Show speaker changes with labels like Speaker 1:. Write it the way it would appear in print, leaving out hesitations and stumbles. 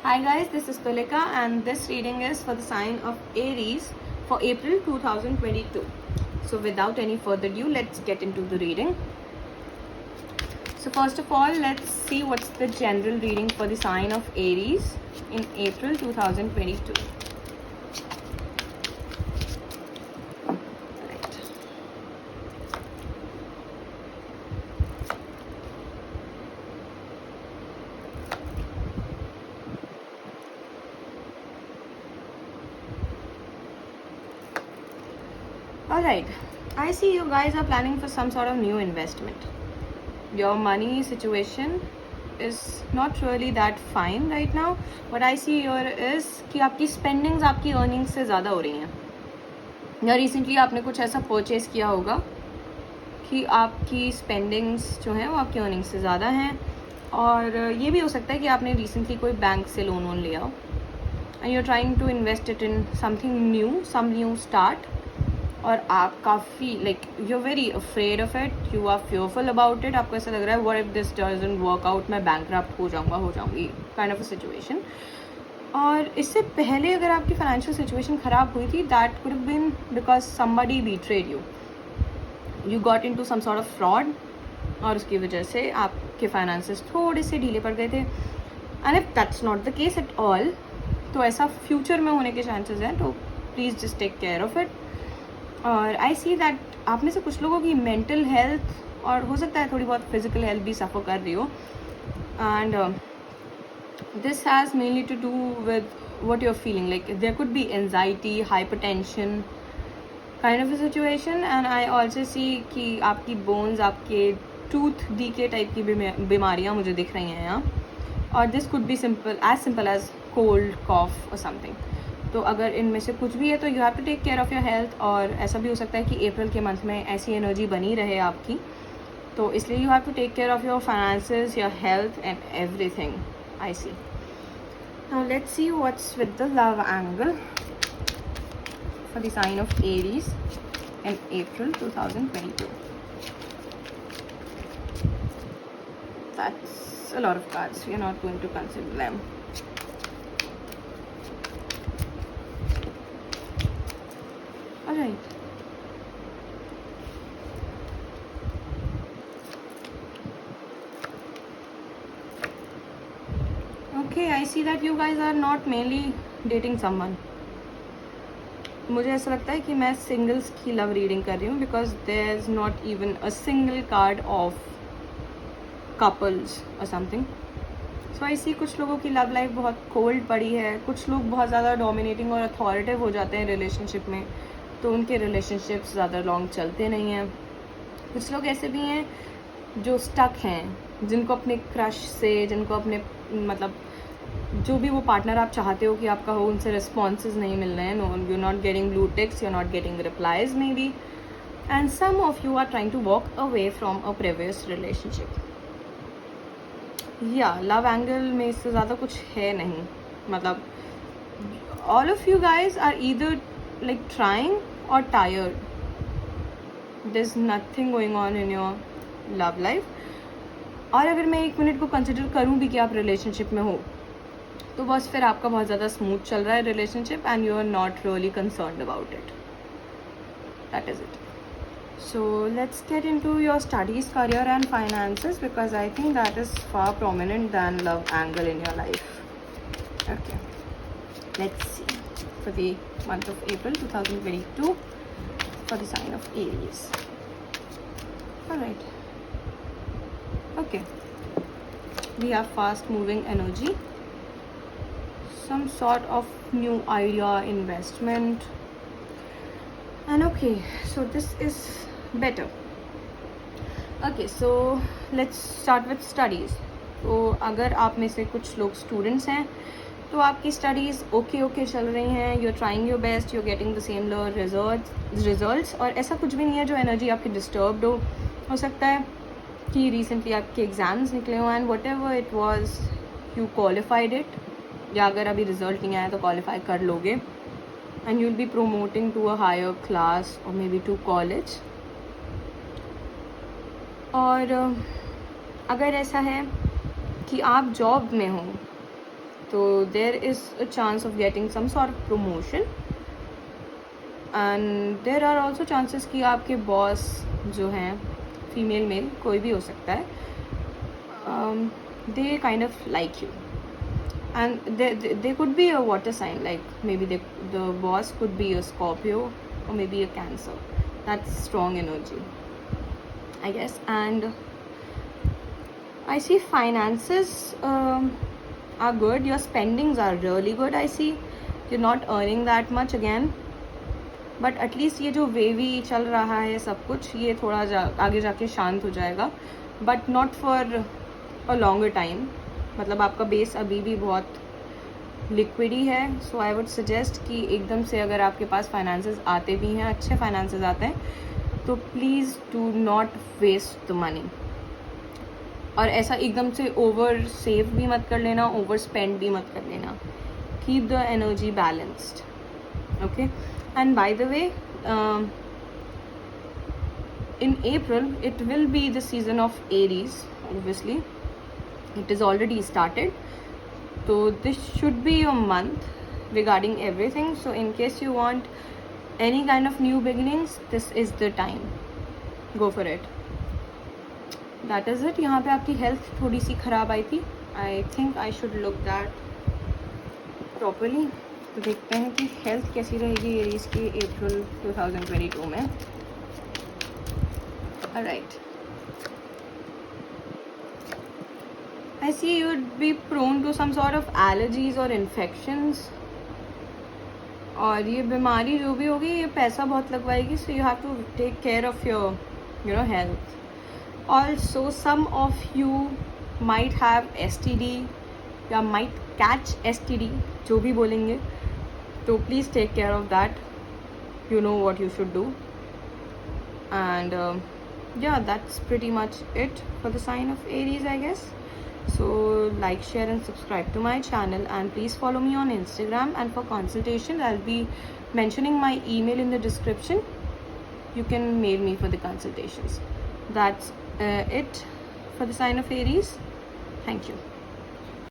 Speaker 1: Hi guys, this is Tulika and this reading is for the sign of Aries for April 2022. So without any further ado, let's get into the reading. So first of all, let's see what's the general reading for the sign of Aries in April 2022. Alright, I see you guys are planning for some sort of new investment. Your money situation is not really that fine right now. What I see here is कि आपकी spendings आपकी earnings से ज़्यादा हो रही हैं, या recently आपने कुछ ऐसा purchase किया होगा कि आपकी spendings जो हैं वो आपकी earnings से ज़्यादा हैं, और ये भी हो सकता है कि आपने recently कोई बैंक से लोन वोन लिया हो and you're trying to invest it in something new, some new start. और आप काफ़ी you're very afraid of it, you are fearful about it. आपको ऐसा लग रहा है what if this doesn't work out, मैं bankrupt हो जाऊँगी kind of a situation. और इससे पहले अगर आपकी financial situation ख़राब हुई थी, that could have been because somebody betrayed you. You got into some sort of fraud और उसकी वजह से आपके finances थोड़े से ढीले पड़ गए थे. And if that's not the case at all, तो ऐसा फ्यूचर में होने के चांसेस हैं, तो please just take care of it. और आई सी दैट आप में से कुछ लोगों की मेंटल हेल्थ और हो सकता है थोड़ी बहुत फिजिकल हेल्थ भी सफ़र कर रही हो, and this has mainly to do with what you are feeling. Like there could be anxiety, hypertension kind of a situation. And I also see कि आपकी बोन्स, आपके टूथ डीके टाइप की बीमारियाँ मुझे दिख रही हैं यहाँ, और this could be simple as cold, coffee और समथिंग. तो अगर इनमें से कुछ भी है तो you have to take care of your health. और ऐसा भी हो सकता है कि अप्रैल के मंथ में ऐसी एनर्जी बनी रहे आपकी, तो इसलिए you have to take care of your finances, your health and everything. I see. Now let's see what's with the love angle for the sign of Aries in April 2022. That's a lot of cards. We are not going to consider them. Alright. Okay, I see that you guys are not mainly dating someone. मुझे ऐसा लगता है कि मैं singles की love reading कर रही हूँ, because there is not even a single card of couples और समथिंग. सो आई सी कुछ लोगों की लव लाइफ बहुत कोल्ड पड़ी है. कुछ लोग बहुत ज़्यादा डोमिनेटिंग और अथॉरिटिव हो जाते हैं रिलेशनशिप में, तो उनके रिलेशनशिप्स ज़्यादा लॉन्ग चलते नहीं हैं. कुछ लोग ऐसे भी हैं जो स्टक हैं, जिनको अपने क्रश से, जिनको अपने मतलब जो भी वो पार्टनर आप चाहते हो कि आपका हो, उनसे रिस्पॉन्सेज नहीं मिल रहे हैं. No, you not getting blue ticks, you not getting replies maybe, and some of you are trying to walk away from a previous relationship. या लव एंगल में इससे ज़्यादा कुछ है नहीं. मतलब all of you guys are either like trying or tired. There's nothing going on in your love life. और अगर मैं एक मिनट को कंसिडर करूँ भी कि आप रिलेशनशिप में हो, तो बस फिर आपका बहुत ज़्यादा स्मूथ चल रहा है relationship, and you are not really concerned about it. That is it. So let's get into your studies, career and finances, because I think that is far prominent than love angle in your life. Okay, let's see for the month of April 2022 for the sign of Aries. Alright. Okay. We have fast moving energy. Some sort of new idea, investment. And okay, so this is better. Okay, so let's start with studies. तो अगर आप में से कुछ लोग students हैं तो आपकी स्टडीज़ ओके चल रही हैं, you are trying your best, you are getting the same results, और ऐसा कुछ भी नहीं है जो एनर्जी आपकी डिस्टर्ब्ड हो सकता है कि रिसेंटली आपके एग्ज़ाम्स निकले हो and what ever it was you qualified it, या अगर अभी रिजल्ट नहीं आया तो क्वालिफाई कर लोगे, and you will be promoting to a higher class और मे बी टू कॉलेज. और अगर ऐसा है कि आप जॉब में हो So there is a chance of getting some sort of promotion, and there are also chances कि आपके boss जो हैं female male कोई भी हो सकता है, they kind of like you, and they could be a water sign, like maybe the boss could be a Scorpio or maybe a Cancer. That's strong energy, I guess. And I see finances are good. Your spendings are really good. I see you're not earning that much again, but at least ये जो wavy चल रहा है सब कुछ, ये थोड़ा आगे जाके शांत हो जाएगा, but not for a longer time. मतलब आपका बेस अभी भी बहुत लिक्विड ही है. सो आई वुड सजेस्ट कि एकदम से अगर आपके पास फाइनेंसेस आते भी हैं, अच्छे फाइनेंसेस आते हैं, तो please do not waste the money. और ऐसा एकदम से ओवर सेव भी मत कर लेना, ओवर स्पेंड भी मत कर लेना. Keep the energy balanced. Okay. And by the way, in April it will be the season of Aries. Obviously it is already started, so this should be your month regarding everything. So in case you want any kind of new beginnings, this is the time. Go for it. That is it. यहाँ पे आपकी health थोड़ी सी ख़राब आई थी. I think I should look that properly. तो देखते हैं कि हेल्थ कैसी रहेगी एरीज की अप्रैल 2022 में. Alright. I see you would be prone to some sort of allergies और इन्फेक्शंस. और ये बीमारी जो भी होगी ये पैसा बहुत लगवाएगी. So you have to take care of your health. Also some of you might have STD या माइट कैच STD, जो भी बोलेंगे. So please take care of that. You know what you should do. And yeah, that's pretty much it for the sign of Aries, I guess. So like, share and subscribe to my channel, and please follow me on Instagram. And for consultation, I'll be mentioning my email in the description. You can mail me for the consultations. That's it for the sign of Aries. Thank you.